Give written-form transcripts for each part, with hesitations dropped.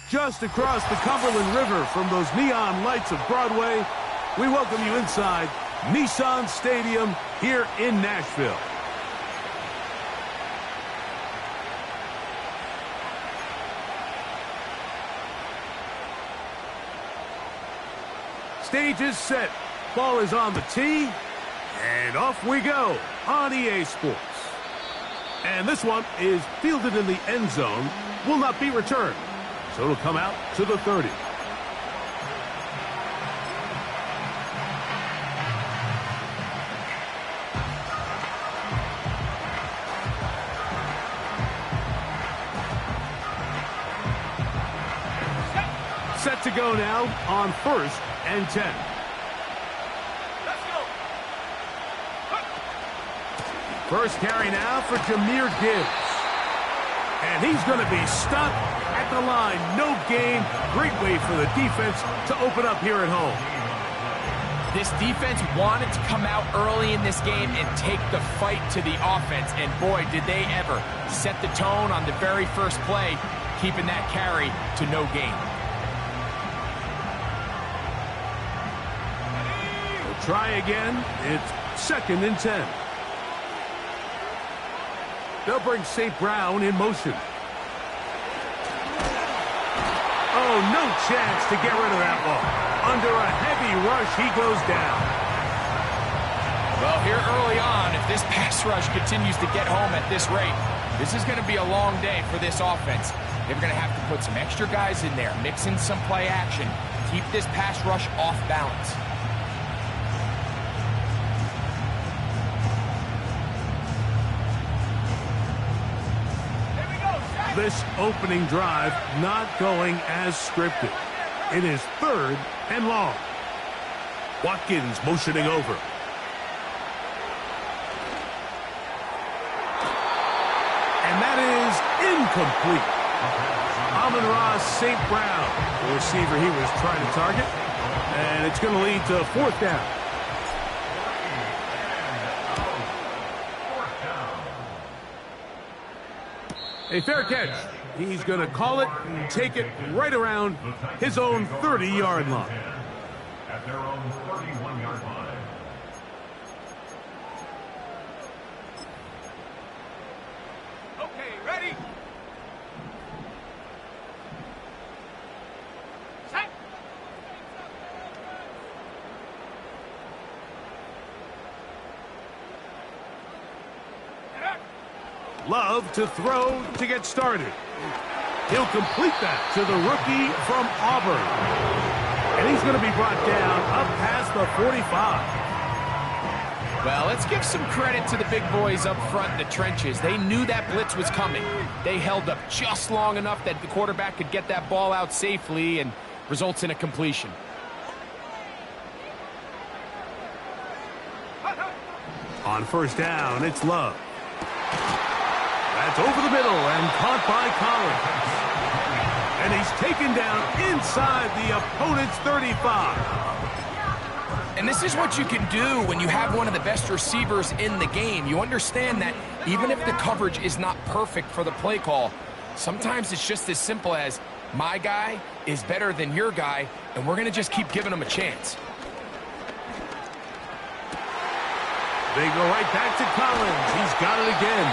Just across the Cumberland River from those neon lights of Broadway, we welcome you inside Nissan Stadium here in Nashville. Stage is set. Ball is on the tee. And off we go on EA Sports. And this one is fielded in the end zone. Will not be returned. So it'll come out to the 30. Set to go now on 1st and 10. Let's go. First carry now for Jahmyr Gibbs. And he's going to be stuck at the line. No gain. Great way for the defense to open up here at home. This defense wanted to come out early in this game and take the fight to the offense. And boy, did they ever set the tone on the very first play, keeping that carry to no gain. We'll try again. It's 2nd and 10. They'll bring St. Brown in motion. Oh, no chance to get rid of that ball. Under a heavy rush, he goes down. Well, here early on, if this pass rush continues to get home at this rate, this is going to be a long day for this offense. They're going to have to put some extra guys in there, mix in some play action, keep this pass rush off balance. This opening drive not going as scripted. It is 3rd and long. Watkins motioning over. And that is incomplete. Amon-Ra St. Brown, the receiver he was trying to target. And it's going to lead to 4th down. A fair catch. He's going to call it and take it right around his own 30-yard line. At their own 31-yard line. Okay, ready? Set. Love to throw to get started. He'll complete that to the rookie from Auburn. And he's going to be brought down up past the 45. Well, let's give some credit to the big boys up front in the trenches. They knew that blitz was coming. They held up just long enough that the quarterback could get that ball out safely and results in a completion. On 1st down, it's Love. That's over the middle and caught by Collins. And he's taken down inside the opponent's 35. And this is what you can do when you have one of the best receivers in the game. You understand that even if the coverage is not perfect for the play call, sometimes it's just as simple as my guy is better than your guy, and we're going to just keep giving him a chance. They go right back to Collins. He's got it again.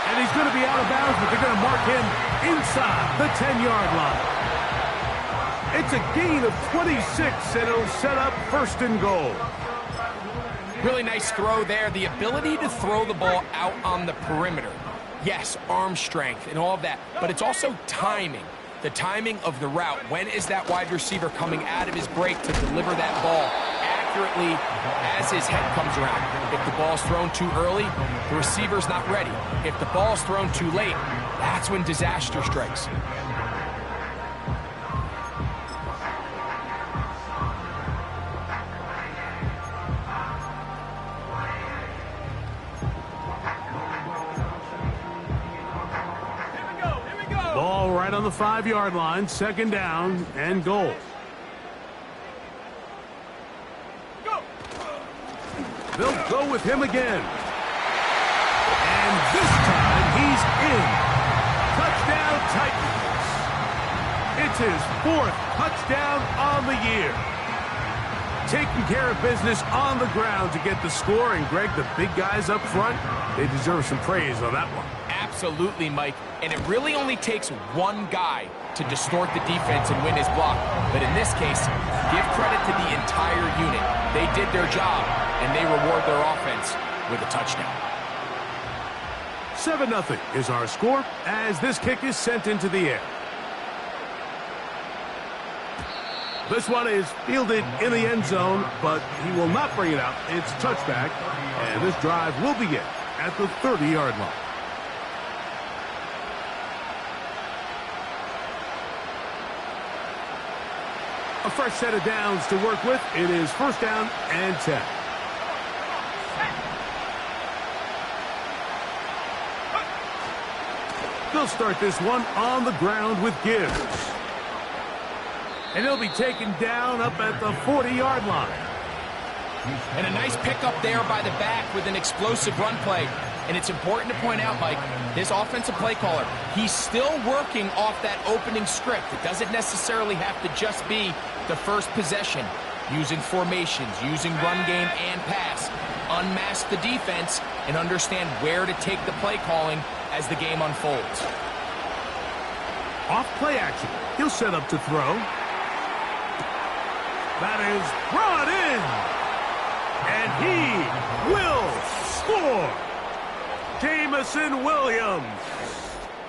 And he's going to be out of bounds, but they're going to mark him inside the 10-yard line. It's a gain of 26, and it'll set up 1st and goal. Really nice throw there. The ability to throw the ball out on the perimeter. Yes, arm strength and all of that, but it's also timing. The timing of the route. When is that wide receiver coming out of his break to deliver that ball accurately as his head comes around? If the ball's thrown too early, the receiver's not ready. If the ball's thrown too late, that's when disaster strikes. Ball right on the 5-yard line, 2nd down and goal. Go. They'll go with him again. And this time he's in. Touchdown Titans. It's his 4th touchdown on the year. Taking care of business on the ground to get the score. And, Greg, the big guys up front, they deserve some praise on that one. Absolutely, Mike. And it really only takes one guy to distort the defense and win his block. But in this case, give credit to the entire unit. They did their job, and they reward their offense with a touchdown. 7-0 is our score as this kick is sent into the air. This one is fielded in the end zone, but he will not bring it out. It's touchback, and this drive will begin at the 30-yard line. A fresh set of downs to work with. It is 1st down and 10. They'll start this one on the ground with Gibbs. And he'll be taken down up at the 40-yard line. And a nice pickup there by the back with an explosive run play. And it's important to point out, Mike, this offensive play caller, he's still working off that opening script. It doesn't necessarily have to just be the first possession. Using formations, using run game and pass. Unmask the defense and understand where to take the play calling as the game unfolds. Off play action. He'll set up to throw. That is brought in. And he will score. Jamison Williams.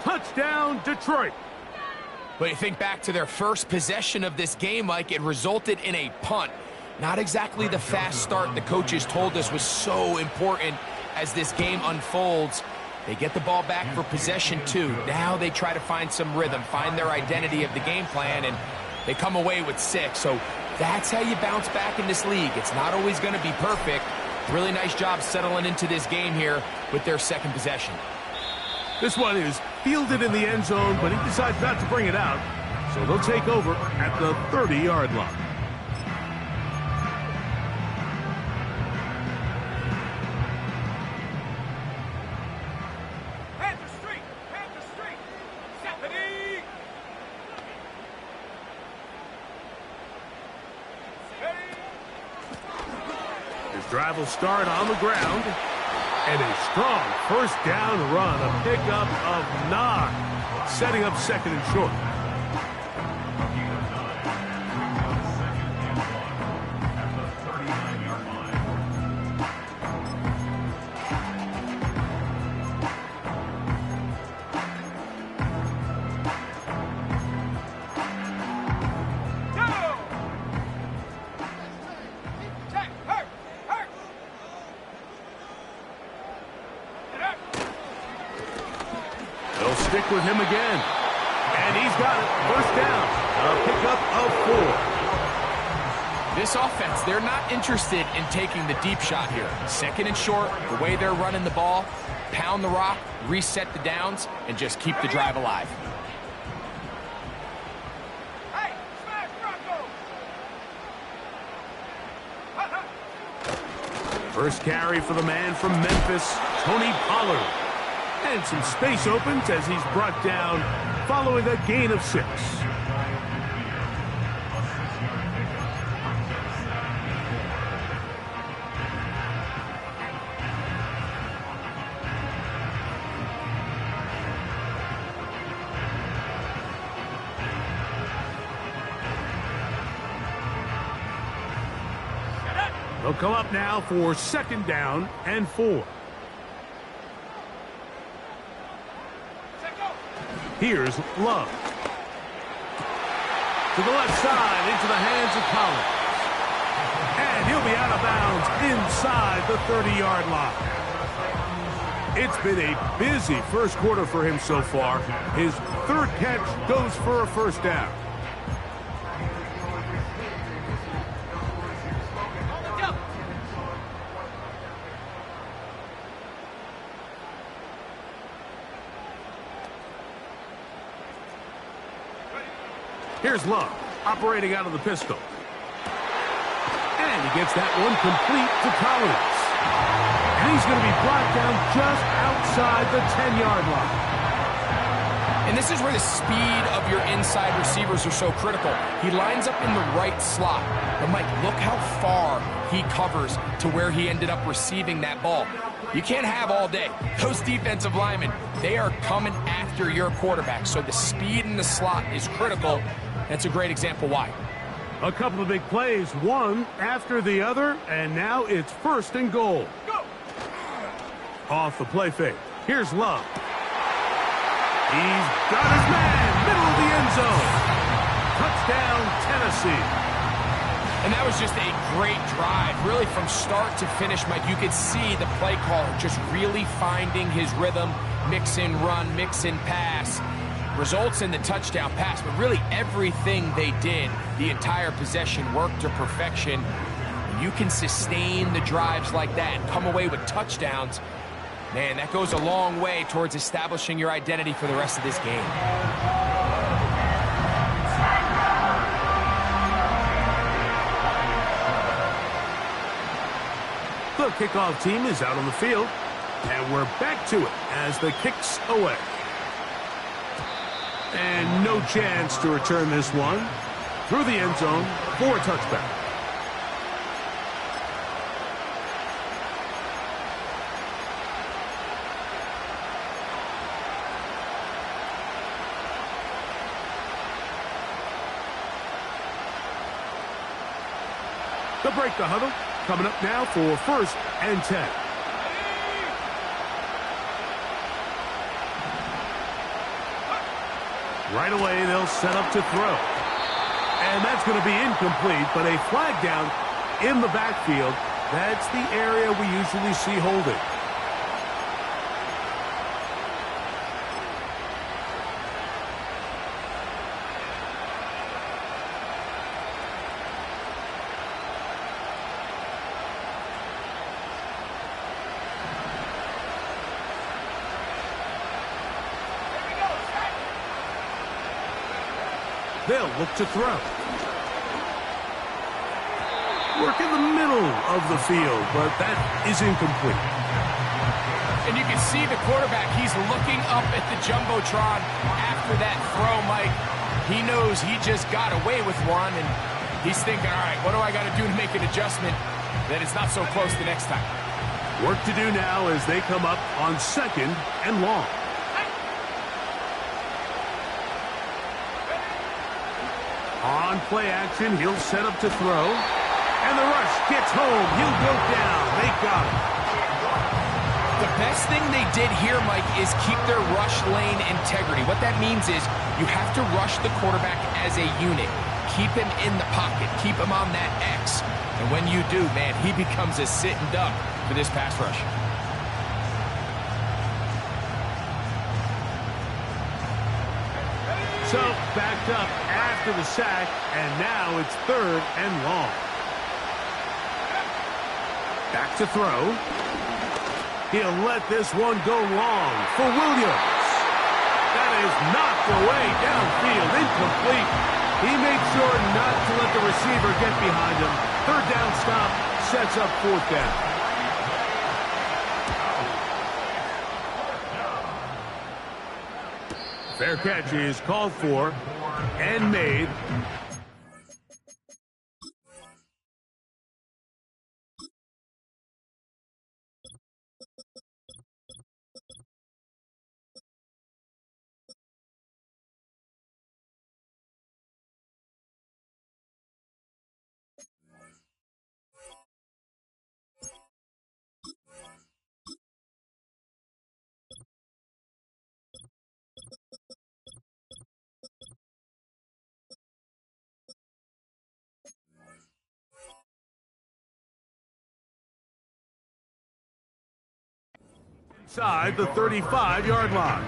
Touchdown, Detroit. But you think back to their first possession of this game, Mike, it resulted in a punt. Not exactly the fast start the coaches told us was so important as this game unfolds. They get the ball back for possession 2. Now they try to find some rhythm, find their identity of the game plan, and they come away with 6. So that's how you bounce back in this league. It's not always going to be perfect. Really nice job settling into this game here with their 2nd possession. This one is fielded in the end zone, but he decides not to bring it out. So they'll take over at the 30-yard line. Panther Street. Stephanie. His drive will start on the ground. And a strong 1st down run, a pickup of 9, setting up 2nd and short. Stick with him again. And he's got it. 1st down. A pickup of 4. This offense, they're not interested in taking the deep shot here. 2nd and short, the way they're running the ball, pound the rock, reset the downs, and just keep the drive alive. Hey, smash Rocco! First carry for the man from Memphis, Tony Pollard. And some space opens as he's brought down following a gain of 6. They'll come up now for 2nd down and 4. Here's Love. To the left side, into the hands of Collins. And he'll be out of bounds inside the 30-yard line. It's been a busy 1st quarter for him so far. His 3rd catch goes for a 1st down. Here's Love, operating out of the pistol. And he gets that one complete to Collins. And he's going to be brought down just outside the 10-yard line. And this is where the speed of your inside receivers are so critical. He lines up in the right slot. But Mike, look how far he covers to where he ended up receiving that ball. You can't have all day. Those defensive linemen, they are coming after your quarterback. So the speed in the slot is critical. That's a great example why. A couple of big plays, one after the other, and now it's 1st and goal. Go! Off the play fake. Here's Love. He's got his man, middle of the end zone. Touchdown, Tennessee. And that was just a great drive, really from start to finish, Mike. You could see the play caller just really finding his rhythm, mix and run, mix and pass. Results in the touchdown pass, but really everything they did, the entire possession worked to perfection. You can sustain the drives like that and come away with touchdowns. Man, that goes a long way towards establishing your identity for the rest of this game. The kickoff team is out on the field, and we're back to it as the kick's away. And no chance to return this one through the end zone for a touchback. They'll break the huddle. Coming up now for 1st and 10. Right away, they'll set up to throw. And that's going to be incomplete, but a flag down in the backfield. That's the area we usually see holding. They'll look to throw. Work in the middle of the field, but that is incomplete. And you can see the quarterback, he's looking up at the Jumbotron after that throw, Mike. He knows he just got away with one, and he's thinking, all right, what do I got to do to make an adjustment that it's not so close the next time? Work to do now as they come up on 2nd and long. On play action, he'll set up to throw. And the rush gets home. He'll go down. They got him. The best thing they did here, Mike, is keep their rush lane integrity. What that means is you have to rush the quarterback as a unit. Keep him in the pocket. Keep him on that X. And when you do, man, he becomes a sitting duck for this pass rush. So, backed up after the sack, and now it's 3rd and long. Back to throw. He'll let this one go long for Williams. That is knocked away downfield, incomplete. He made sure not to let the receiver get behind him. 3rd down stop sets up 4th down. Fair catch is called for and made. Inside the 35-yard line.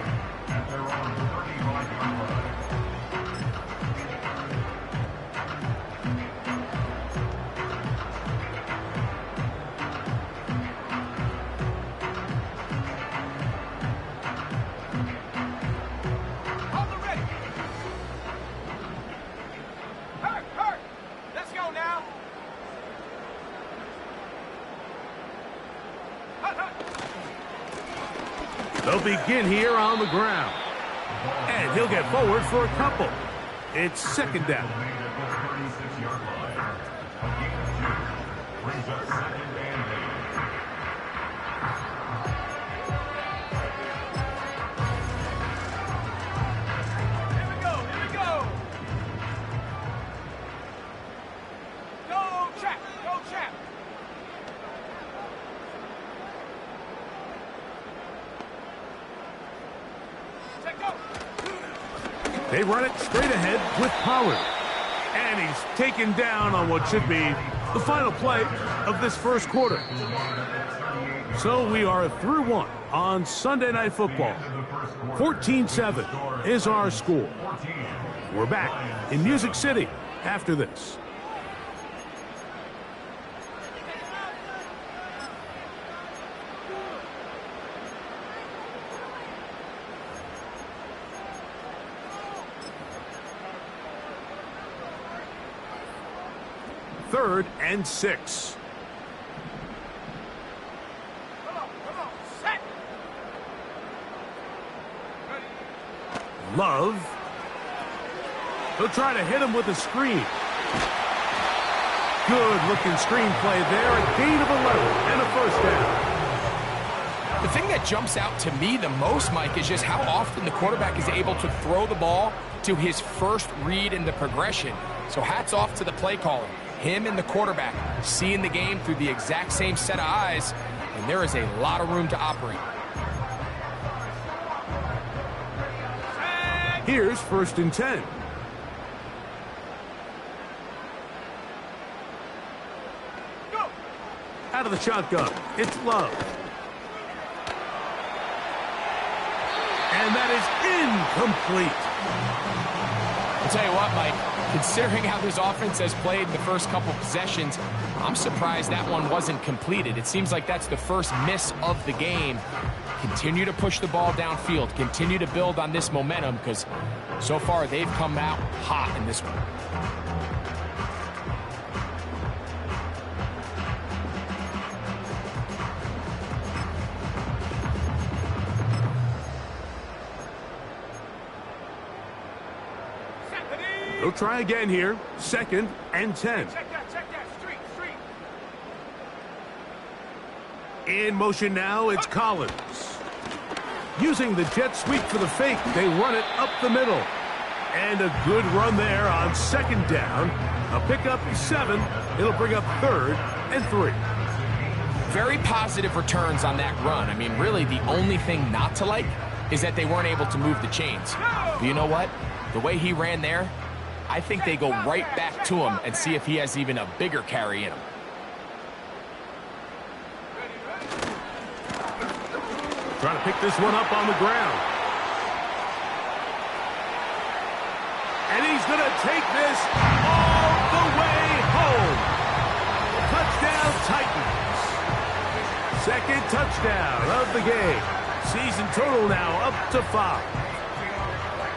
At their own 35-yard line. On the ready. They'll begin here on the ground. And he'll get forward for a couple. It's second down. Brings up second and 8. Here we go, here we go. Go, Chap, go, Chap. Check, go. They run it straight ahead with Pollard. And he's taken down on what should be the final play of this first quarter. So we are through one on Sunday Night Football. 14-7 is our score. We're back in Music City after this. Third and 6. Come on, set. Love. He'll try to hit him with a screen. Good looking screen play there. A gain of 11 and a first down. The thing that jumps out to me the most, Mike, is just how often the quarterback is able to throw the ball to his first read in the progression. So hats off to the play caller. Him and the quarterback seeing the game through the exact same set of eyes, and there is a lot of room to operate. Here's first and 10. Go. Out of the shotgun, it's Love. And that is incomplete. I'll tell you what, Mike, considering how this offense has played in the first couple possessions, I'm surprised that one wasn't completed. It seems like that's the first miss of the game. Continue to push the ball downfield. Continue to build on this momentum because so far they've come out hot in this one. They'll try again here. Second and 10. Check that, street. In motion now, it's Collins. Using the jet sweep for the fake, they run it up the middle. And a good run there on second down. A pickup 7. It'll bring up third and 3. Very positive returns on that run. I mean, really, the only thing not to like is that they weren't able to move the chains. But you know what? The way he ran there, I think they go right back to him and see if he has even a bigger carry in him. Trying to pick this one up on the ground. And he's going to take this all the way home. Touchdown Titans. Second touchdown of the game. Season total now up to 5.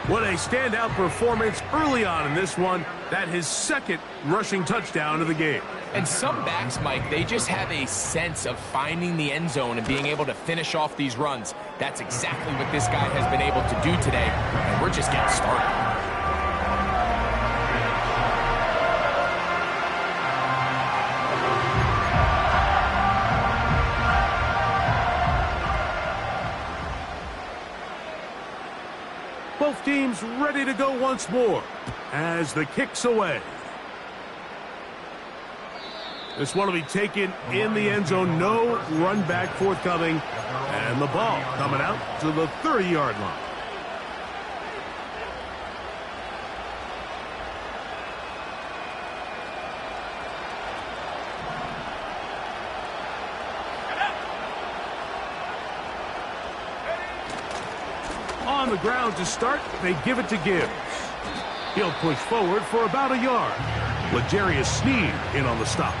What a standout performance early on in this one. That his second rushing touchdown of the game. And some backs, Mike, they just have a sense of finding the end zone and being able to finish off these runs. That's exactly what this guy has been able to do today, and we're just getting started. Both teams ready to go once more as the kick's away. This one will be taken in the end zone. No run back forthcoming. And the ball coming out to the 30-yard line. On the ground to start, they give it to Gibbs. He'll push forward for about a yard. L'Jarius Sneed in on the stop.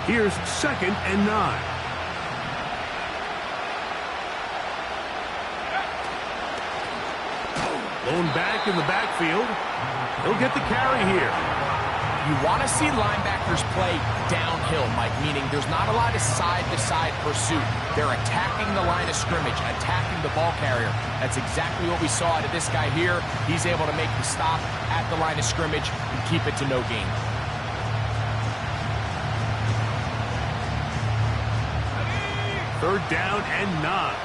Here's second and 9. Blown back in the backfield. He'll get the carry here. You want to see linebackers play downhill, Mike, meaning there's not a lot of side-to-side pursuit. They're attacking the line of scrimmage, attacking the ball carrier. That's exactly what we saw out of this guy here. He's able to make the stop at the line of scrimmage and keep it to no gain. Third down and 9.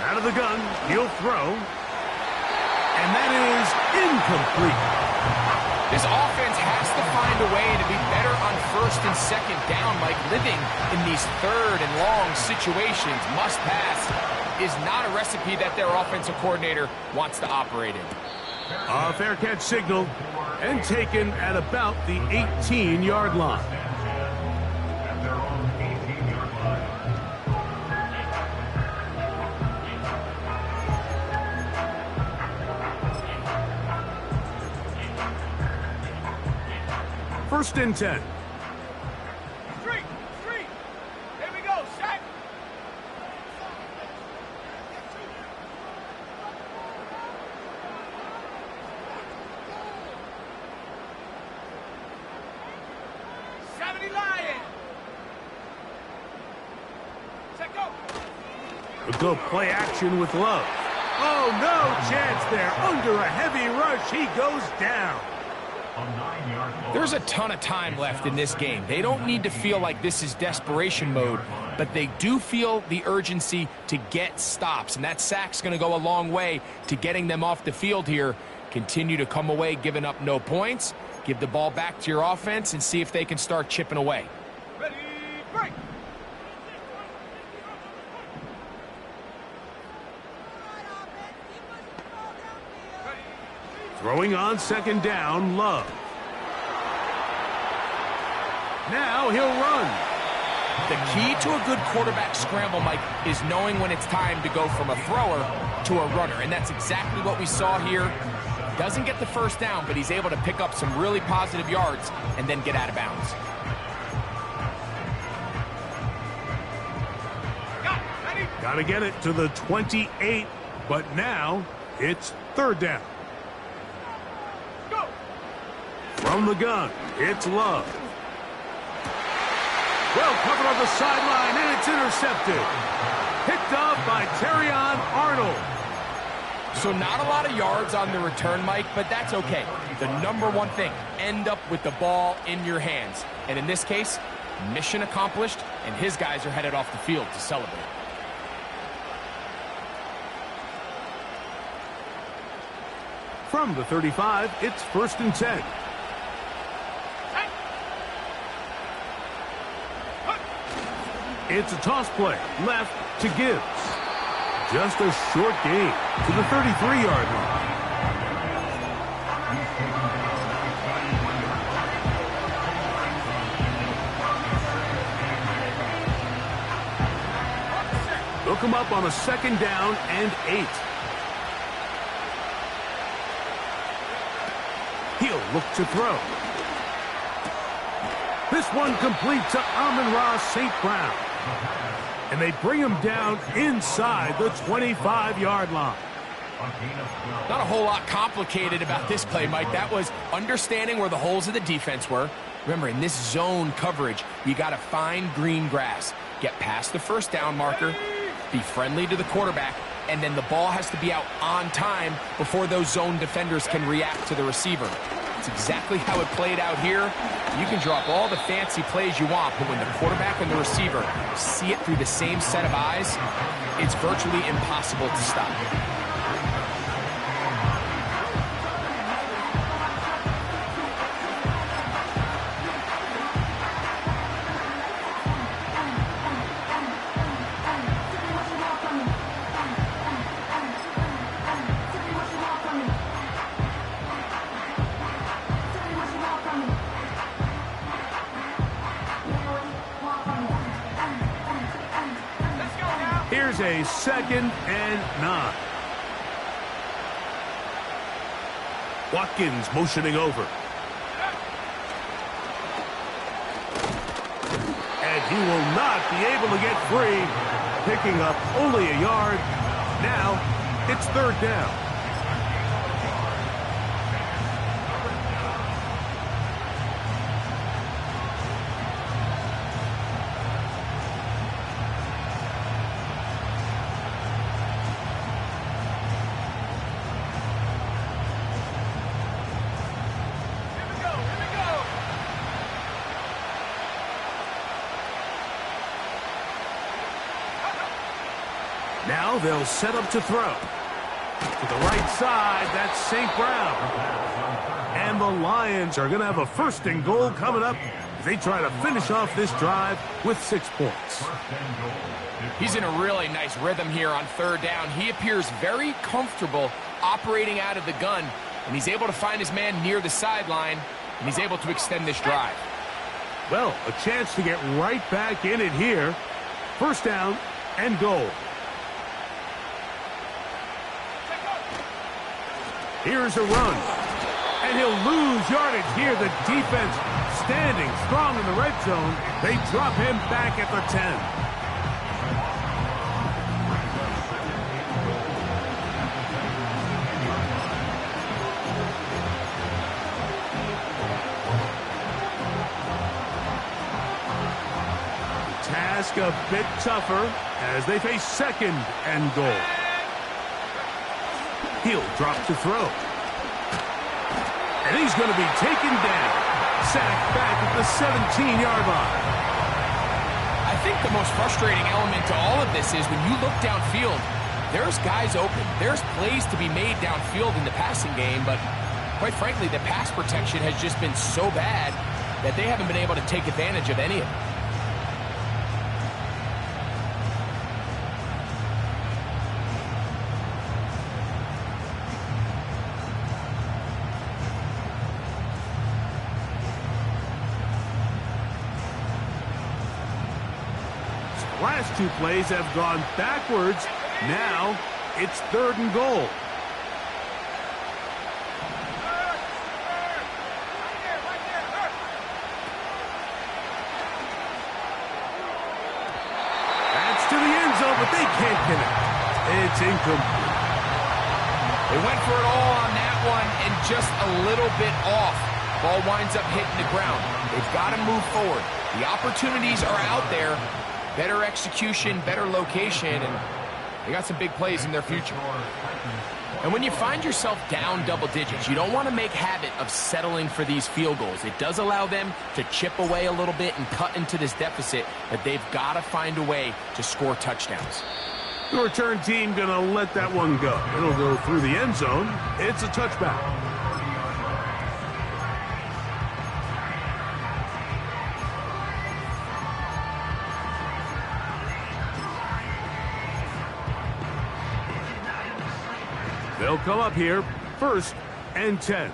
Out of the gun, he'll throw. And that is incomplete. This offense has to find a way to be better on first and second down, Mike. Living in these third and long situations, must pass, is not a recipe that their offensive coordinator wants to operate in. A fair catch signal and taken at about the 18-yard line. At their own 18-yard line. First and 10. Street! Here we go, set! Lion! Set, go! We'll go play action with Love. Oh, no chance there. Under a heavy rush, he goes down. There's a ton of time left in this game. They don't need to feel like this is desperation mode, but they do feel the urgency to get stops, and that sack's going to go a long way to getting them off the field here. Continue to come away giving up no points. Give the ball back to your offense and see if they can start chipping away. Ready, break! Throwing on second down, Love. Now he'll run. The key to a good quarterback scramble, Mike, is knowing when it's time to go from a thrower to a runner, and that's exactly what we saw here. Doesn't get the first down, but he's able to pick up some really positive yards and then get out of bounds. Got to get it to the 28, but now it's third down. Go! From the gun, it's Love. Well covered on the sideline, and it's intercepted. Picked off by Terrion Arnold. So not a lot of yards on the return, Mike, but that's okay. The number one thing, end up with the ball in your hands. And in this case, mission accomplished, and his guys are headed off the field to celebrate. From the 35, it's first and 10. It's a toss play, left to Gibbs. Just a short gain to the 33-yard line. They'll come up on a second down and 8. He'll look to throw. This one complete to Amon-Ra St. Brown. And they bring him down inside the 25-yard line. Not a whole lot complicated about this play, Mike. That was understanding where the holes of the defense were. Remember, in this zone coverage, you got to find green grass. Get past the first down marker, be friendly to the quarterback, and then the ball has to be out on time before those zone defenders can react to the receiver. It's exactly how it played out here. You can drop all the fancy plays you want, but when the quarterback and the receiver see it through the same set of eyes, it's virtually impossible to stop. Here's a second and 9. Watkins motioning over. And he will not be able to get free. picking up only a yard. Now, it's third down. Now they'll set up to throw. To the right side, that's St. Brown. And the Lions are going to have a first and goal coming up as they try to finish off this drive with 6 points. He's in a really nice rhythm here on third down. He appears very comfortable operating out of the gun, and he's able to find his man near the sideline, and he's able to extend this drive. Well, a chance to get right back in it here. First down and goal. Here's a run, and he'll lose yardage here. The defense standing strong in the red zone. They drop him back at the 10. The task a bit tougher as they face second and goal. He'll drop to throw. And he's going to be taken down. Sacked back at the 17-yard line. I think the most frustrating element to all of this is when you look downfield, there's guys open. There's plays to be made downfield in the passing game, but quite frankly, the pass protection has just been so bad that they haven't been able to take advantage of any of it. Last 2 plays have gone backwards. Now it's third and goal. That's to the end zone, but they can't connect. It's incomplete. They went for it all on that one and just a little bit off. Ball winds up hitting the ground. They've got to move forward. The opportunities are out there. Better execution, better location, and they got some big plays in their future. And when you find yourself down double digits, you don't want to make habit of settling for these field goals. It does allow them to chip away a little bit and cut into this deficit, but they've got to find a way to score touchdowns. The return team going to let that one go. It'll go through the end zone. It's a touchback. They'll come up here, first and 10.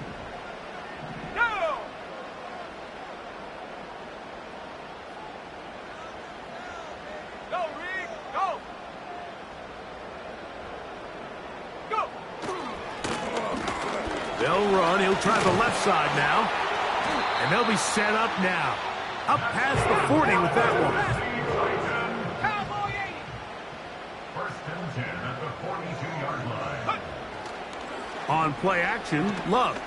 Go! Go, Reed! Go! Go! They'll run. He'll try the left side now. And they'll be set up now. Up past the 40 with that one. Cowboy 80! First and 10 at the 42-yard line. On play action, Love.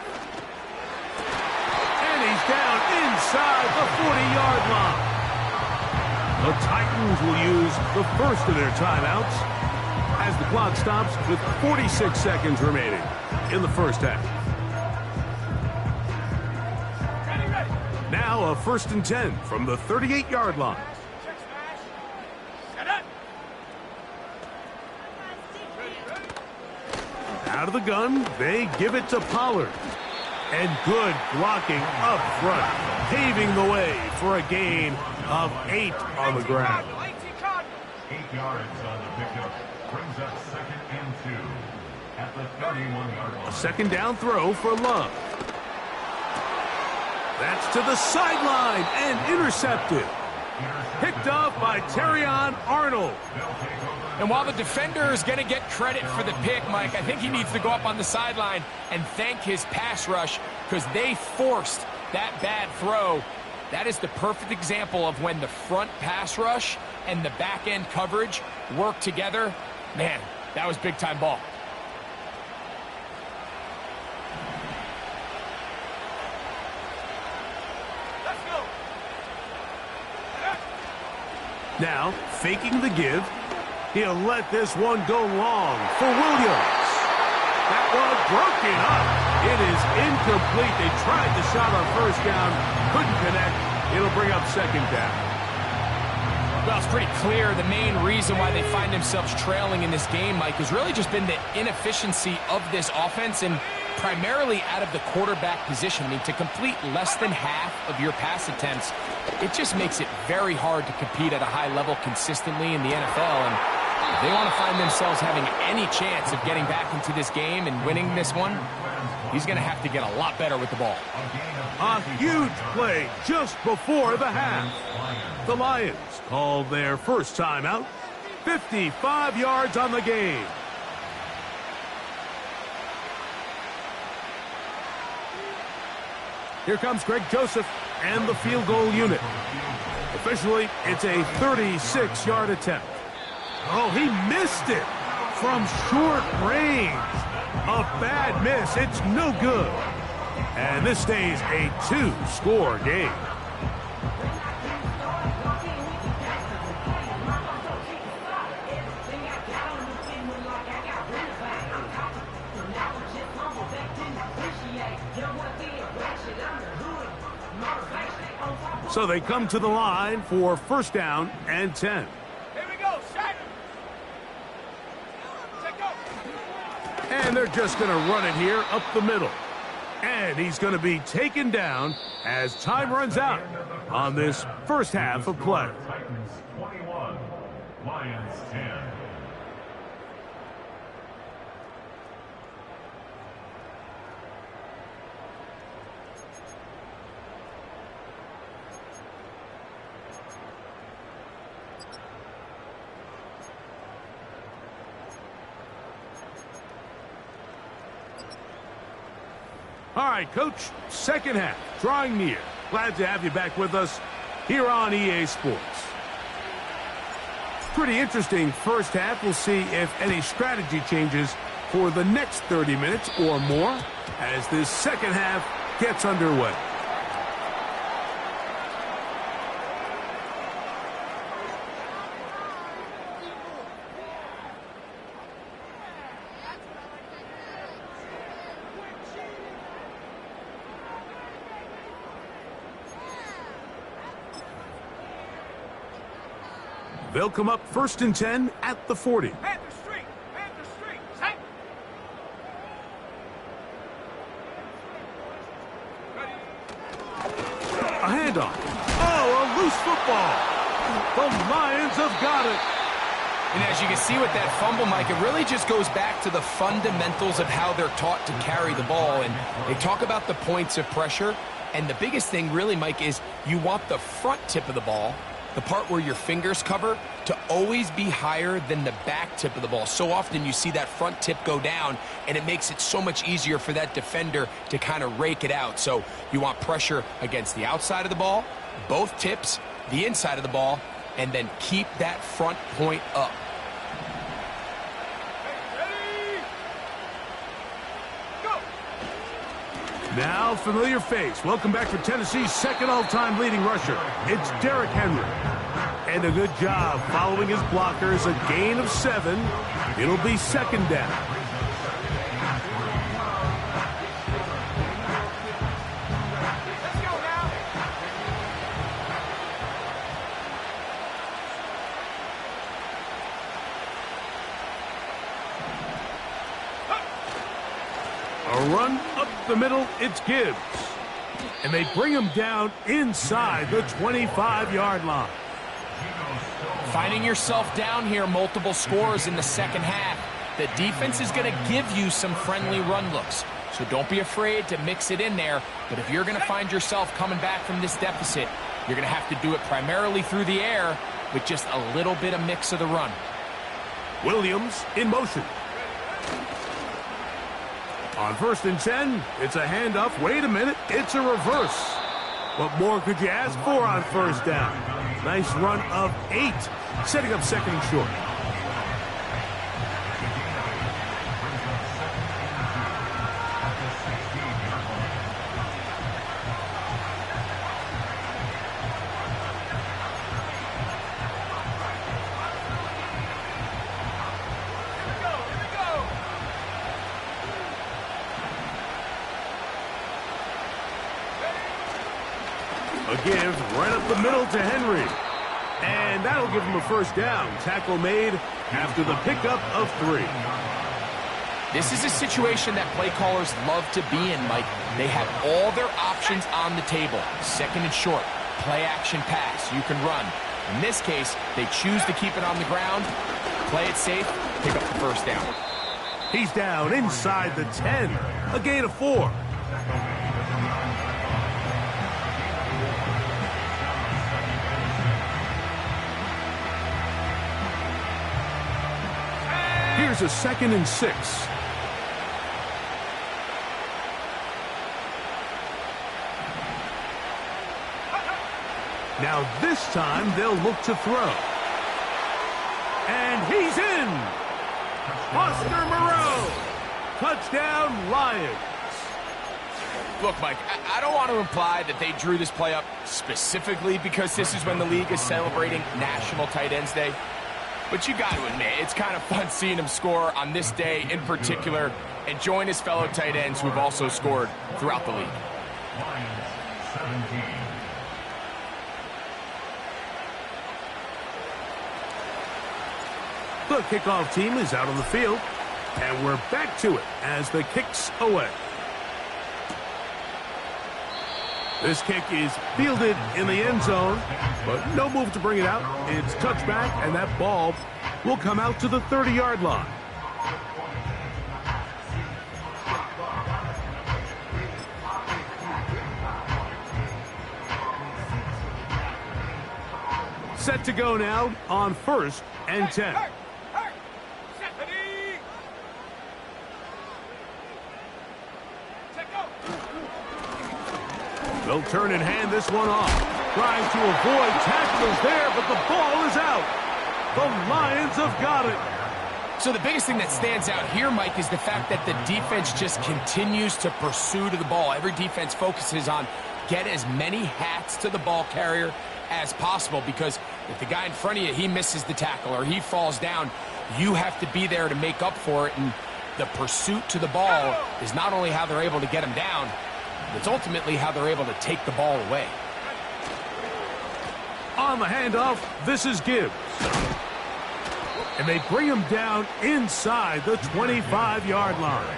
And he's down inside the 40-yard line. The Titans will use the first of their timeouts as the clock stops with 46 seconds remaining in the first half. Ready, ready! Now a first and 10 from the 38-yard line. Check smash! Set up! Ready, ready! Out of the gun, they give it to Pollard. And good blocking up front, paving the way for a gain of 8 on the ground. 8 yards on the pickup brings up second and 2 at the 31-yard line. A second down throw for Love. That's to the sideline and intercepted. Picked up by Terrion Arnold. And while the defender is going to get credit for the pick, Mike, I think he needs to go up on the sideline and thank his pass rush because they forced that bad throw. That is the perfect example of when the front pass rush and the back-end coverage work together, man, that was big-time ball. Let's go. Now, faking the give. He'll let this one go long for Williams. That one broken up. It is incomplete. They tried the shot on first down, couldn't connect. It'll bring up second down. Well, it's pretty clear the main reason why they find themselves trailing in this game, Mike, has really just been the inefficiency of this offense and primarily out of the quarterback position. I mean, to complete less than half of your pass attempts, it just makes it very hard to compete at a high level consistently in the NFL. And if they want to find themselves having any chance of getting back into this game and winning this one, he's going to have to get a lot better with the ball. A huge play just before the half. The Lions called their first timeout. 55 yards on the game. Here comes Greg Joseph and the field goal unit. Officially, it's a 36-yard attempt. Oh, he missed it from short range. A bad miss. It's no good. And this stays a 2-score game. So they come to the line for first down and 10. Here we go. Shot. Check go. And they're just going to run it here up the middle. And he's going to be taken down as time runs out on this first half of play. Titans 21, Lions 10. All right, Coach, second half, drawing near. Glad to have you back with us here on EA Sports. Pretty interesting first half. We'll see if any strategy changes for the next 30 minutes or more as this second half gets underway. They'll come up first and 10 at the 40. Panther Street. Panther Street. Set. Ready. A handoff. Oh, a loose football. The Lions have got it. And as you can see with that fumble, Mike, it really just goes back to the fundamentals of how they're taught to carry the ball. And they talk about the points of pressure. And the biggest thing really, Mike, is you want the front tip of the ball, the part where your fingers cover, to always be higher than the back tip of the ball. So often you see that front tip go down, and it makes it so much easier for that defender to kind of rake it out. So you want pressure against the outside of the ball, both tips, the inside of the ball, and then keep that front point up. Ready. Go. Now, familiar face. Welcome back for Tennessee's second all-time leading rusher. It's Derrick Henry. And a good job following his blockers. A gain of 7. It'll be second down. Let's go now. A run up the middle. It's Gibbs. And they bring him down inside the 25-yard line. Finding yourself down here, multiple scores in the second half. The defense is going to give you some friendly run looks. So don't be afraid to mix it in there. But if you're going to find yourself coming back from this deficit, you're going to have to do it primarily through the air with just a little bit of mix of the run. Williams in motion. On first and 10, it's a handoff. Wait a minute, it's a reverse. What more could you ask for on first down? Nice run of 8 setting up second and short. A give right up the middle to Henry. And that'll give him a first down. Tackle made after the pickup of 3. This is a situation that play callers love to be in, Mike. They have all their options on the table. Second and short, play action pass, you can run. In this case, they choose to keep it on the ground, play it safe, pick up the first down. He's down inside the 10. A gain of 4. Here's a second and 6. Now this time they'll look to throw. And he's in! Foster Moreau! Touchdown, Lions! Look, Mike, I don't want to imply that they drew this play up specifically because this is when the league is celebrating National Tight Ends Day. But you got to admit, it's kind of fun seeing him score on this day in particular and join his fellow tight ends who have also scored throughout the league. Lions 17. The kickoff team is out on the field, and we're back to it as the kick's away. This kick is fielded in the end zone, but no move to bring it out. It's touchback, and that ball will come out to the 30-yard line. Set to go now on 1st and 10. They'll turn and hand this one off. Trying to avoid tackles there, but the ball is out. The Lions have got it. So the biggest thing that stands out here, Mike, is the fact that the defense just continues to pursue to the ball. Every defense focuses on get as many hats to the ball carrier as possible, because if the guy in front of you, he misses the tackle or he falls down, you have to be there to make up for it. And the pursuit to the ball is not only how they're able to get him down, it's ultimately how they're able to take the ball away. On the handoff, this is Gibbs. And they bring him down inside the 25-yard line.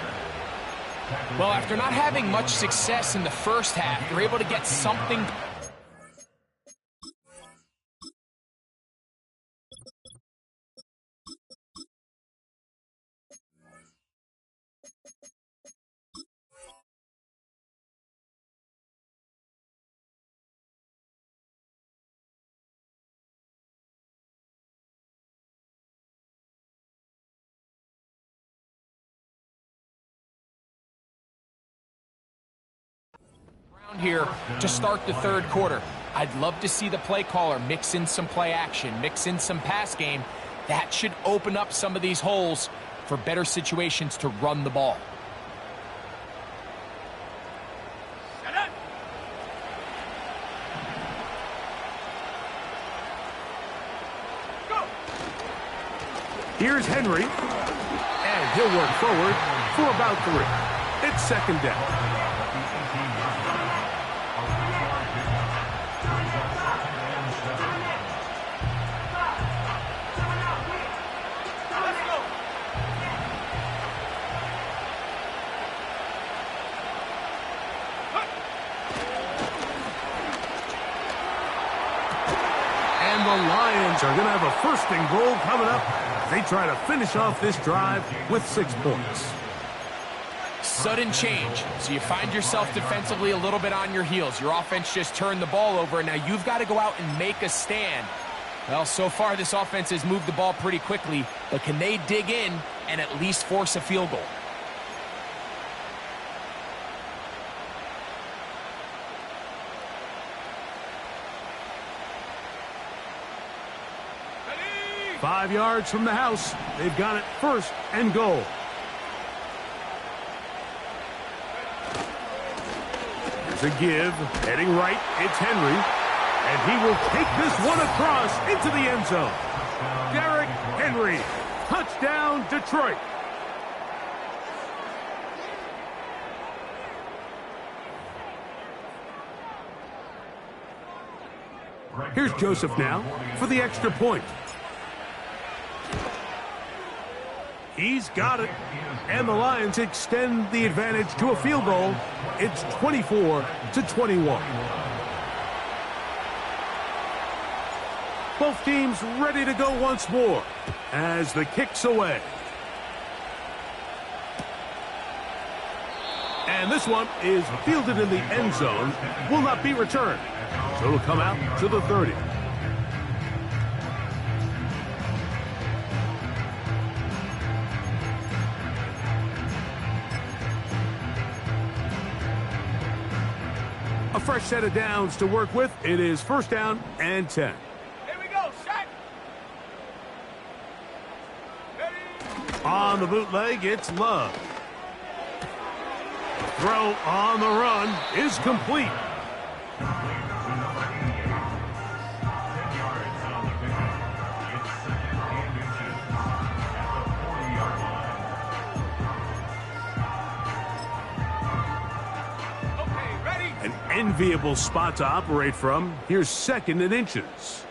Well, after not having much success in the first half, they're able to get something. Here to start the third quarter. I'd love to see the play caller mix in some play action, mix in some pass game. That should open up some of these holes for better situations to run the ball. Here's Henry, and he'll work forward for about 3. It's second down. And the Lions are going to have a first and goal coming up. They try to finish off this drive with 6 points. Sudden change. So you find yourself defensively a little bit on your heels. Your offense just turned the ball over, and now you've got to go out and make a stand. Well, so far this offense has moved the ball pretty quickly, but can they dig in and at least force a field goal? Ready? 5 yards from the house. They've got it first and goal. There's a give. Heading right, it's Henry. And he will take this one across into the end zone. Derrick Henry. Touchdown, Detroit. Here's Joseph now for the extra point. He's got it. And the Lions extend the advantage to a field goal. It's 24-21. Both teams ready to go once more as the kick's away. And this one is fielded in the end zone. Will not be returned. So it'll come out to the 30. A fresh set of downs to work with. It is first down and 10. Here we go, set. Ready. On the bootleg, it's Love. The throw on the run is complete. An enviable spot to operate from. Here's second and inches.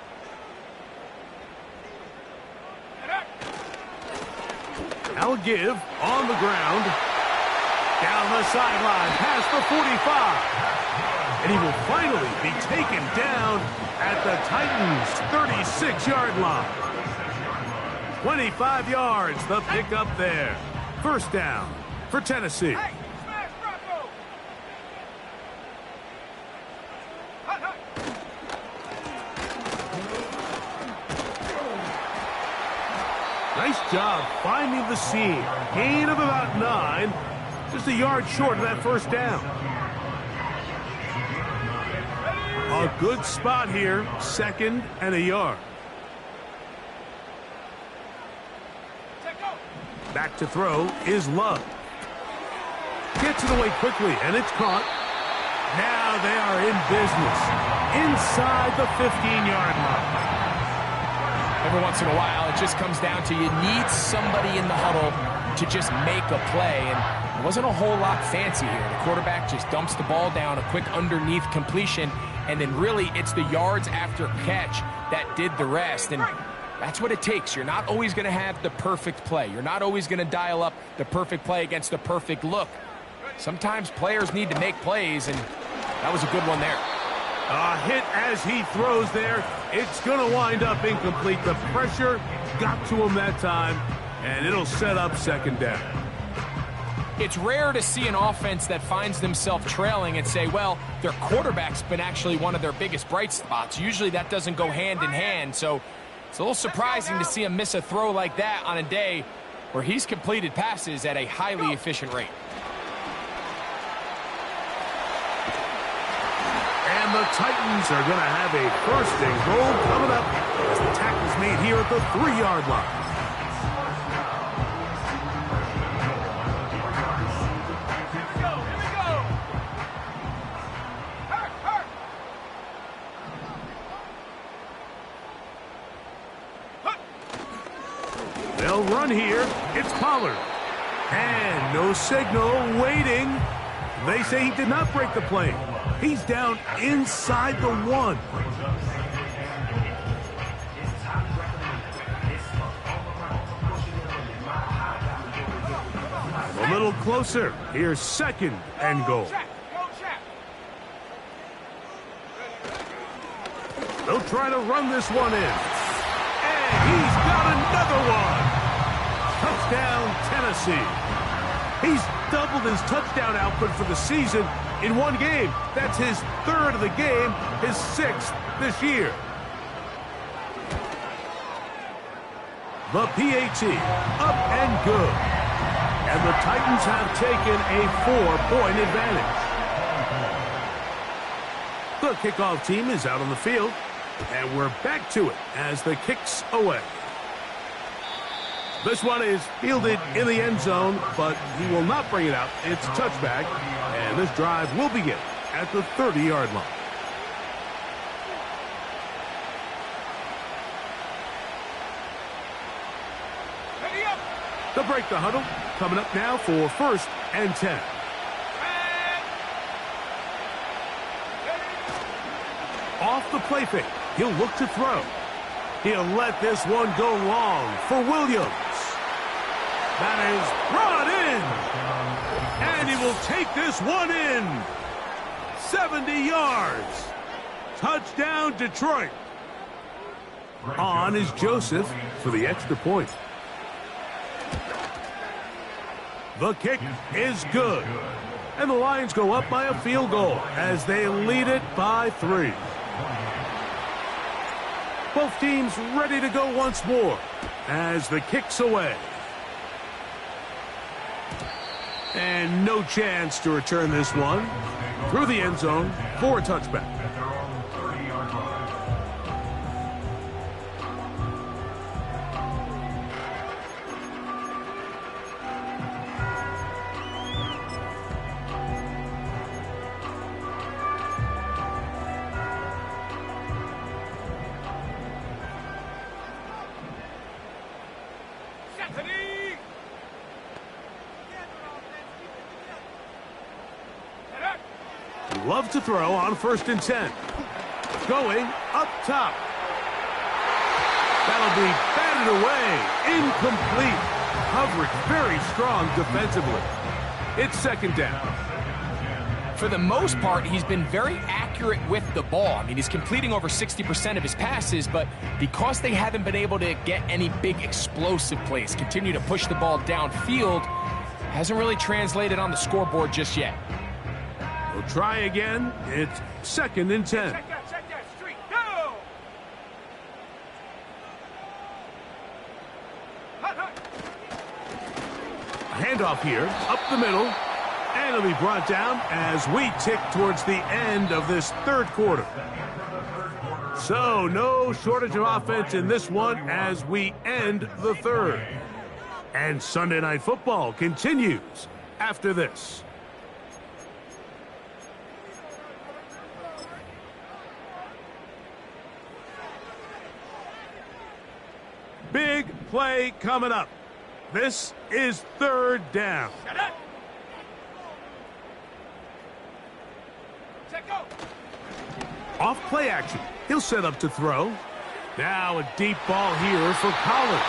Now a give on the ground. Down the sideline, past the 45. And he will finally be taken down at the Titans' 36-yard line. 25 yards, the pickup there. First down for Tennessee. Hey, smash Bronco. Hut, hut. Nice job finding the seam. Gain of about 9. Just a yard short of that first down. A good spot here. Second and a yard. Back to throw is Love. Gets it away quickly, and it's caught. Now they are in business. Inside the 15-yard line. Every once in a while, it just comes down to you need somebody in the huddle to just make a play. And it wasn't a whole lot fancy here. The quarterback just dumps the ball down, a quick underneath completion, and then really it's the yards after catch that did the rest. And that's what it takes. You're not always going to have the perfect play. You're not always going to dial up the perfect play against the perfect look. Sometimes players need to make plays, and that was a good one there. A hit as he throws there. It's going to wind up incomplete. The pressure got to him that time, and it'll set up second down. It's rare to see an offense that finds themselves trailing and say, well, their quarterback's been actually one of their biggest bright spots. Usually that doesn't go hand in hand, so it's a little surprising to see him miss a throw like that on a day where he's completed passes at a highly efficient rate. And the Titans are going to have a first and goal coming up as the tackle's made here at the 3-yard line. They'll run here. It's Pollard. And no signal, waiting. They say he did not break the plane. He's down inside the 1. A little closer. Here's second and goal. They'll try to run this one in. And he's got another one. Touchdown, Tennessee. He's doubled his touchdown output for the season in one game. That's his 3rd of the game, his 6th this year. The PAT, up and good. And the Titans have taken a 4-point advantage. The kickoff team is out on the field, and we're back to it as the kick's away. This one is fielded in the end zone, but he will not bring it out. It's a touchback, and this drive will begin at the 30-yard line. Ready up. To break the huddle, coming up now for 1st and 10. And ready. Off the play fake, he'll look to throw. He'll let this one go long for Williams. That is brought in. And he will take this one in. 70 yards. Touchdown, Detroit. On is Joseph for the extra point. The kick is good. And the Lions go up by a field goal as they lead it by 3. Both teams ready to go once more as the kick's away. And no chance to return this one through the end zone for a touchback. Love to throw on 1st and 10. Going up top. That'll be batted away. Incomplete. Coverage very strong defensively. It's 2nd down. For the most part, he's been very accurate with the ball. I mean, he's completing over 60% of his passes, but because they haven't been able to get any big explosive plays, continue to push the ball downfield, hasn't really translated on the scoreboard just yet. We'll try again. It's 2nd and 10. Check that street. Go! Hut, hut. A handoff here, up the middle, and it'll be brought down as we tick towards the end of this 3rd quarter. So, no shortage of offense in this one as we end the 3rd. And Sunday Night Football continues after this. Big play coming up. This is 3rd down. Shut up. Check go. Off play action. He'll set up to throw. Now a deep ball here for Collins.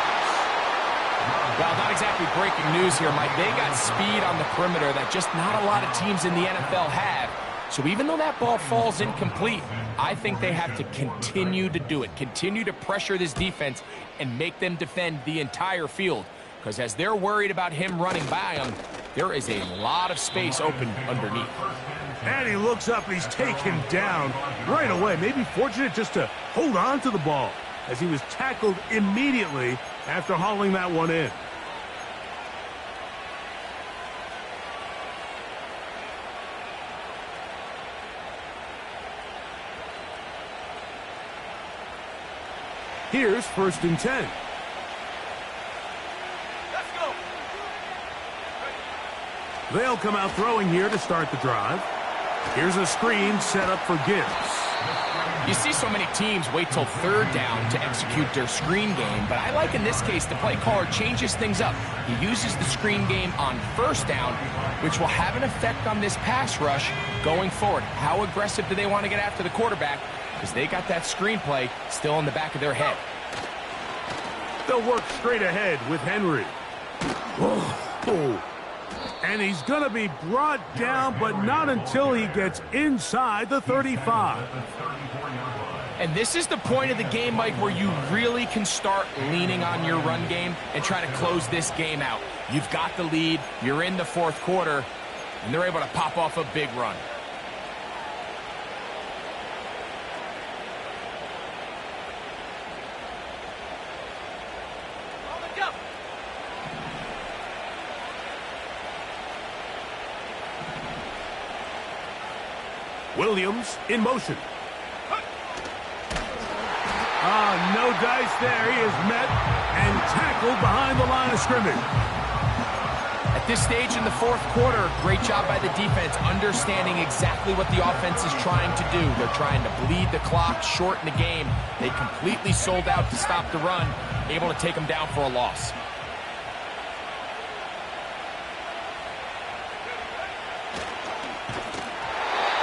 Well, not exactly breaking news here, Mike. They got speed on the perimeter that just not a lot of teams in the NFL have. So even though that ball falls incomplete, I think they have to continue to do it. Continue to pressure this defense and make them defend the entire field. Because as they're worried about him running by them, there is a lot of space open underneath. And he looks up, he's taken down right away. Maybe fortunate just to hold on to the ball as he was tackled immediately after hauling that one in. Here's 1st and 10. Let's go. They'll come out throwing here to start the drive. Here's a screen set up for Gibbs. You see so many teams wait till 3rd down to execute their screen game, but I like in this case the play caller changes things up. He uses the screen game on 1st down, which will have an effect on this pass rush going forward. How aggressive do they want to get after the quarterback? Because they got that screenplay still in the back of their head. They'll work straight ahead with Henry. Oh. And he's going to be brought down, but not until he gets inside the 35. And this is the point of the game, Mike, where you really can start leaning on your run game and try to close this game out. You've got the lead, you're in the 4th quarter, and they're able to pop off a big run. Williams in motion. No dice there. He is met, and And tackled behind the line of scrimmage. At this stage in the fourth quarter, great job by the defense, understanding exactly what the offense is trying to do. They're trying to bleed the clock, shorten the game. They completely sold out to stop the run, able to take them down for a loss.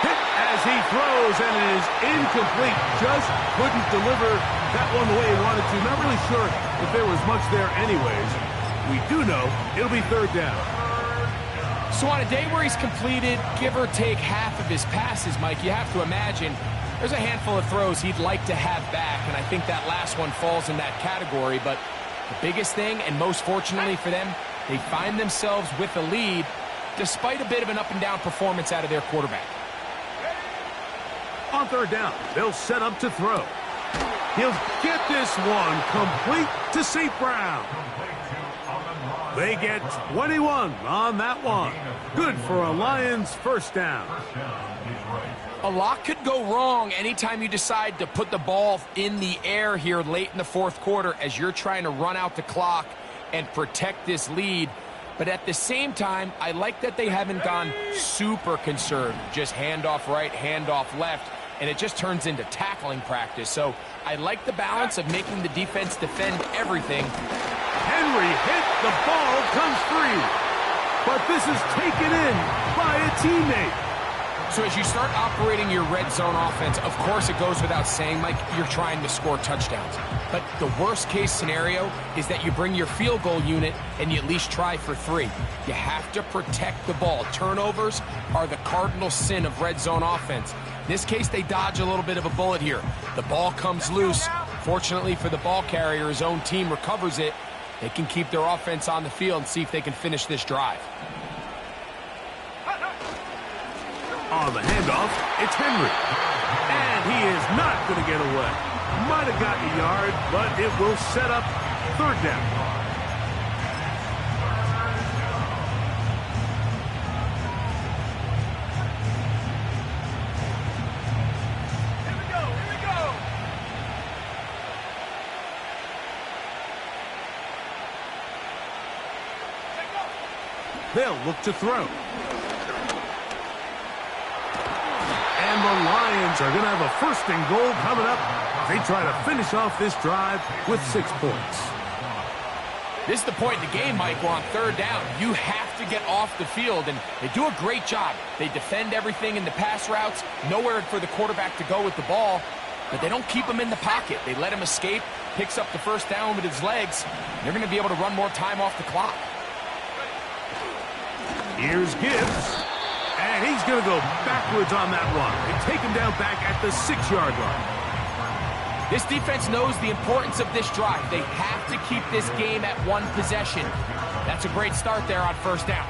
Hit as he throws, and it is incomplete. Just couldn't deliver that one the way he wanted to. Not really sure if there was much there anyways. We do know it'll be third down. So on a day where he's completed, give or take half of his passes, Mike, you have to imagine there's a handful of throws he'd like to have back, and I think that last one falls in that category. But the biggest thing, and most fortunately for them, they find themselves with a lead despite a bit of an up-and-down performance out of their quarterback. On third down, they'll set up to throw. He'll get this one complete to St. Brown. They get 21 on that one. Good for a Lions first down. A lot could go wrong anytime you decide to put the ball in the air here late in the fourth quarter as you're trying to run out the clock and protect this lead. But at the same time, I like that they haven't gone super conservative. Just handoff right, handoff left, and it just turns into tackling practice. So I like the balance of making the defense defend everything. Henry hit, the ball comes free. But this is taken in by a teammate. So as you start operating your red zone offense, of course it goes without saying, Mike, you're trying to score touchdowns. But the worst case scenario is that you bring your field goal unit and you at least try for 3. You have to protect the ball. Turnovers are the cardinal sin of red zone offense. In this case, they dodge a little bit of a bullet here. The ball comes loose. Fortunately for the ball carrier, his own team recovers it. They can keep their offense on the field and see if they can finish this drive. On the handoff, it's Henry. And he is not going to get away. Might have gotten a yard, but it will set up third down. Here we go. They'll look to throw. And the Lions are going to have a first and goal coming up. They try to finish off this drive with 6 points. This is the point in the game, Mike, where on third down, you have to get off the field, and they do a great job. They defend everything in the pass routes, nowhere for the quarterback to go with the ball, but they don't keep him in the pocket. They let him escape, picks up the first down with his legs. They're going to be able to run more time off the clock. Here's Gibbs. And he's going to go backwards on that one. They take him down back at the 6-yard line. This defense knows the importance of this drive. They have to keep this game at 1 possession. That's a great start there on first down.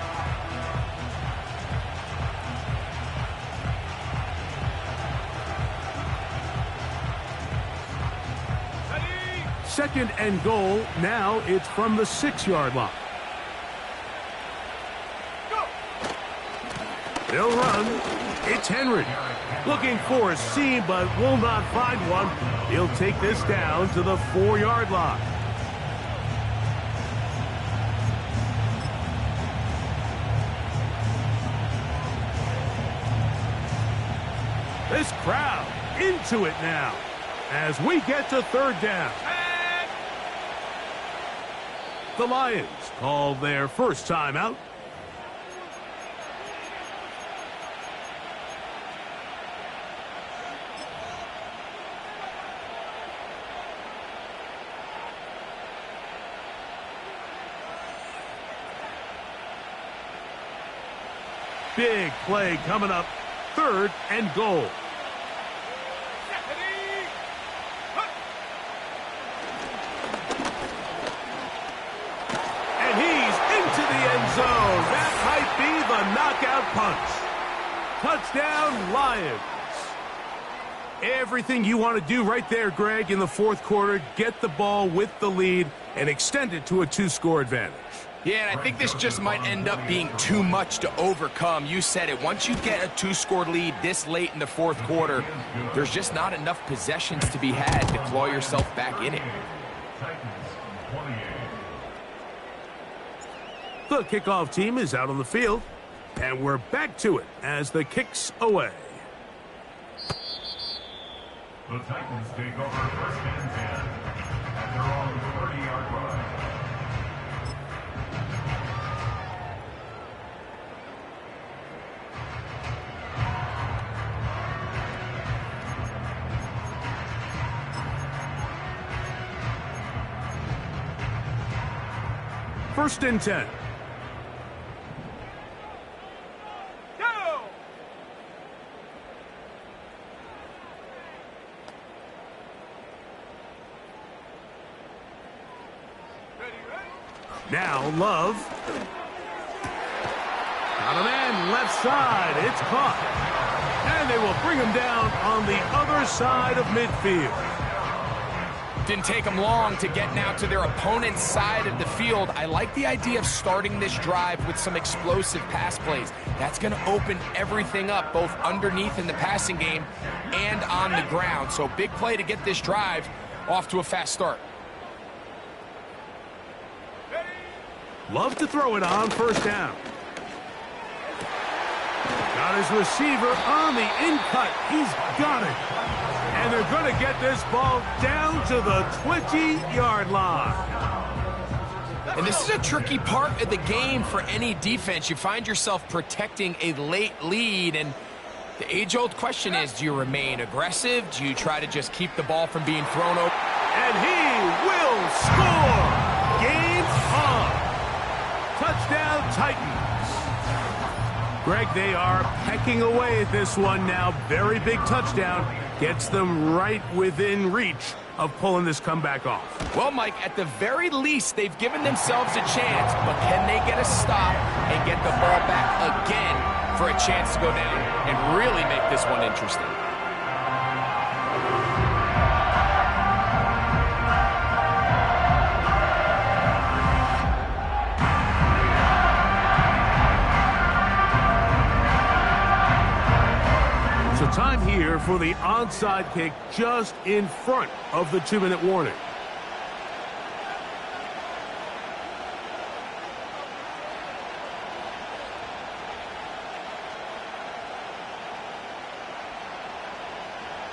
Second and goal. Now it's from the 6-yard line. They'll run. It's Henry. Looking for a seam, but will not find one. He'll take this down to the 4-yard line. This crowd into it now as we get to third down. The Lions call their first timeout. Big play coming up. Third and goal. And he's into the end zone. That might be the knockout punch. Touchdown, Lions. Everything you want to do right there, Greg, in the fourth quarter. Get the ball with the lead and extend it to a 2-score advantage. Yeah, and I think this just might end up being too much to overcome. You said it. Once you get a 2-score lead this late in the fourth quarter, there's just not enough possessions to be had to claw yourself back in it. Titans 28. The kickoff team is out on the field, and we're back to it as the kick's away. The Titans take over first and 10 at their own 30-yard line. First and 10. Go! Ready, ready? Now Love. Got a man left side. It's caught. And they will bring him down on the other side of midfield. Didn't take them long to get now to their opponent's side of the field. I like the idea of starting this drive with some explosive pass plays. That's going to open everything up, both underneath in the passing game and on the ground. So big play to get this drive off to a fast start. Love to throw it on first down. Got his receiver on the in-cut. He's got it. And they're going to get this ball down to the 20-yard line. And this is a tricky part of the game for any defense. You find yourself protecting a late lead, and the age-old question is, do you remain aggressive? Do you try to just keep the ball from being thrown over? And he will score! Game on! Touchdown, Titans! Greg, they are pecking away at this one now. Very big touchdown. Gets them right within reach of pulling this comeback off. Well, Mike, at the very least, they've given themselves a chance, but can they get a stop and get the ball back again for a chance to go down and really make this one interesting? So time here for the onside kick just in front of the 2-minute warning.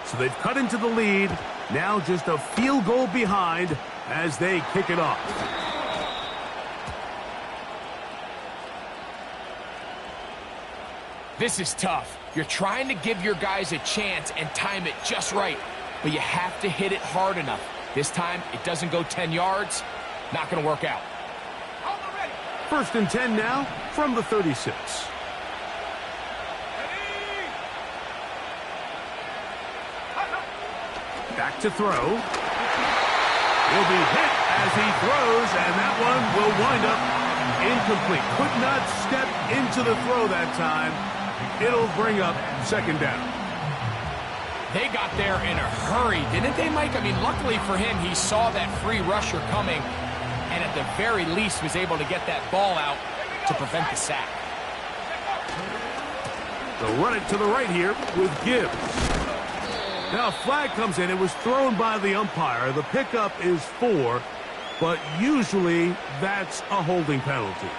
So they've cut into the lead, now just a field goal behind as they kick it off. This is tough. You're trying to give your guys a chance and time it just right, but you have to hit it hard enough. This time, it doesn't go 10 yards. Not going to work out. First and 10 now from the 36. Back to throw. He'll be hit as he throws, and that one will wind up incomplete. Could not step into the throw that time. It'll bring up second down. They got there in a hurry, didn't they, Mike? I mean, luckily for him, he saw that free rusher coming, and at the very least was able to get that ball out to prevent the sack. They'll run it to the right here with Gibbs. Now a flag comes in. It was thrown by the umpire. The pickup is 4, but usually that's a holding penalty.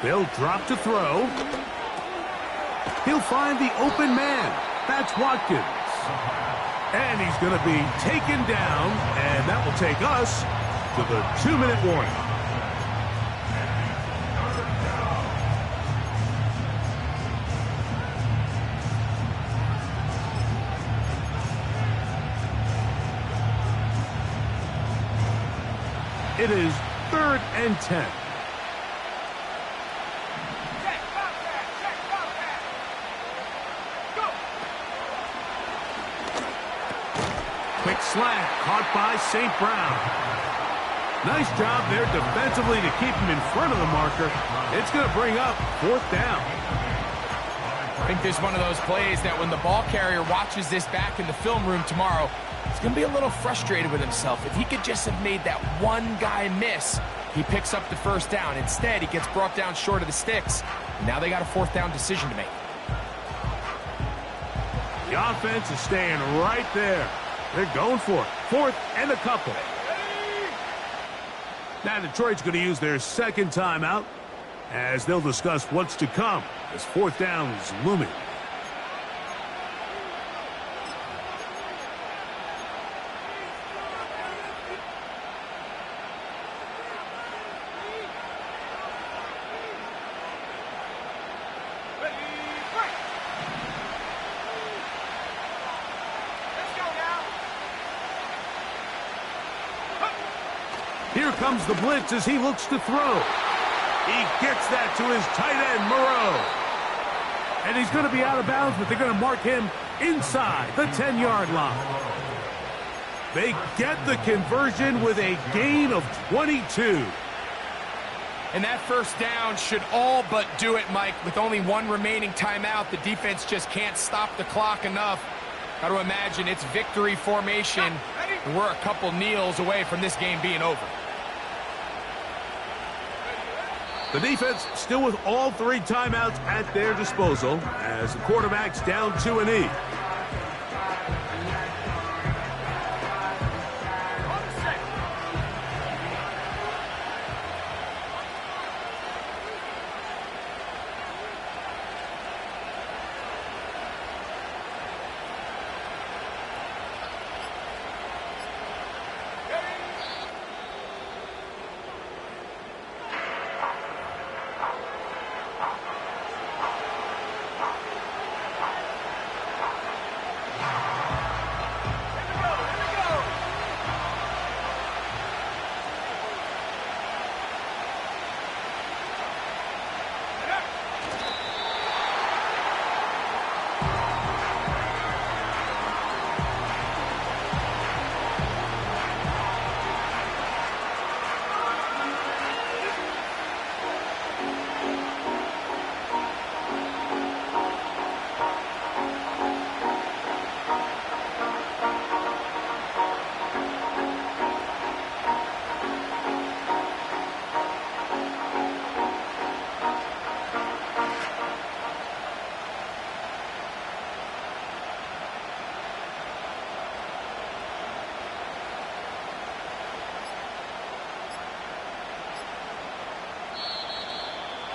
They'll drop to throw. He'll find the open man. That's Watkins. And he's going to be taken down, and that will take us to the 2-minute warning. It is 3rd and 10. slant caught by St. Brown. Nice job there defensively to keep him in front of the marker. It's going to bring up 4th down. I think this is one of those plays that when the ball carrier watches this back in the film room tomorrow, he's going to be a little frustrated with himself. If he could just have made that one guy miss, he picks up the 1st down. Instead, he gets brought down short of the sticks. Now they got a 4th down decision to make. The offense is staying right there. They're going for it. 4th and a couple. Now Detroit's going to use their 2nd timeout as they'll discuss what's to come as 4th down is looming. Here comes the blitz as he looks to throw. He gets that to his tight end, Moreau. And he's going to be out of bounds, but they're going to mark him inside the 10-yard line. They get the conversion with a gain of 22. And that 1st down should all but do it, Mike. With only 1 remaining timeout, the defense just can't stop the clock enough. Got to imagine it's victory formation. And we're a couple kneels away from this game being over. The defense still with all 3 timeouts at their disposal as the quarterback's down 2-E.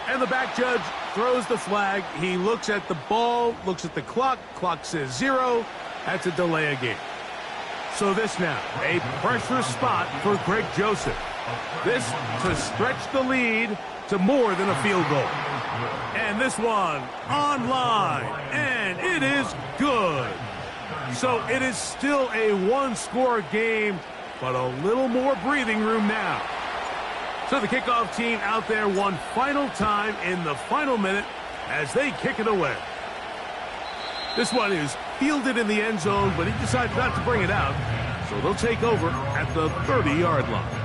And the back judge throws the flag. He looks at the ball, looks at the clock. Clock says 0. That's a delay of game. So this now, a pressure spot for Greg Joseph. This to stretch the lead to more than a field goal. And this one online. And it is good. So it is still a 1-score game, but a little more breathing room now. So the kickoff team out there one final time in the final minute as they kick it away. This one is fielded in the end zone, but he decides not to bring it out. So they'll take over at the 30-yard line.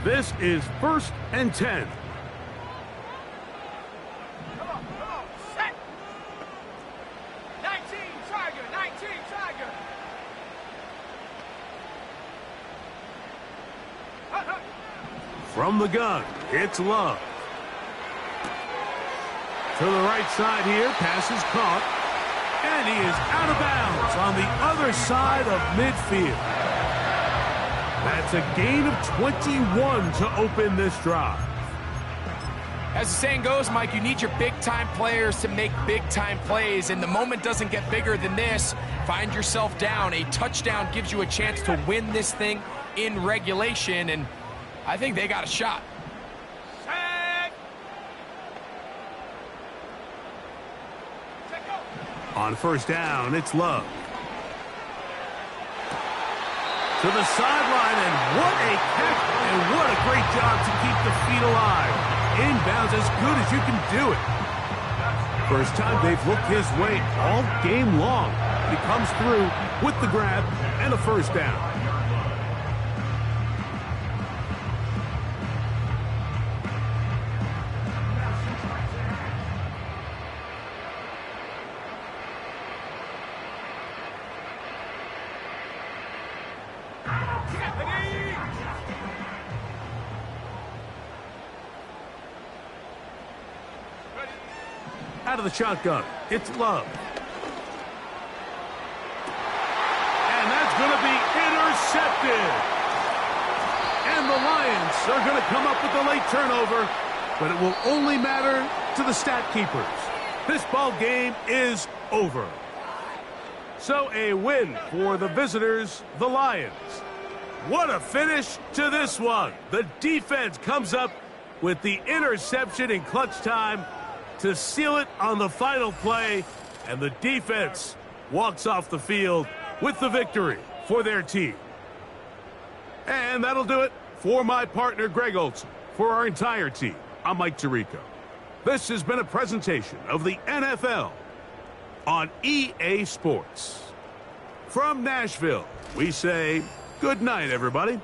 This is 1st and 10. Come on, set. 19, Tiger, 19, Tiger. From the gun, it's Love. To the right side here, pass is caught. And he is out of bounds on the other side of midfield. That's a gain of 21 to open this drive. As the saying goes, Mike, you need your big-time players to make big-time plays, and the moment doesn't get bigger than this. Find yourself down. A touchdown gives you a chance to win this thing in regulation, and I think they got a shot. Set. Check go. On 1st down, it's Love. to the sideline, and what a catch, and what a great job to keep the feet alive. Inbounds as good as you can do it. First time they've looked his way all game long. He comes through with the grab and a first down. Out of the shotgun, it's Love. And that's going to be intercepted. And the Lions are going to come up with a late turnover, but it will only matter to the stat keepers. This ball game is over. So a win for the visitors, the Lions. What a finish to this one. The defense comes up with the interception in clutch time to seal it on the final play, and the defense walks off the field with the victory for their team. And that'll do it for my partner, Greg Olson. For our entire team, I'm Mike Tirico. This has been a presentation of the NFL on EA Sports. From Nashville, we say good night, everybody.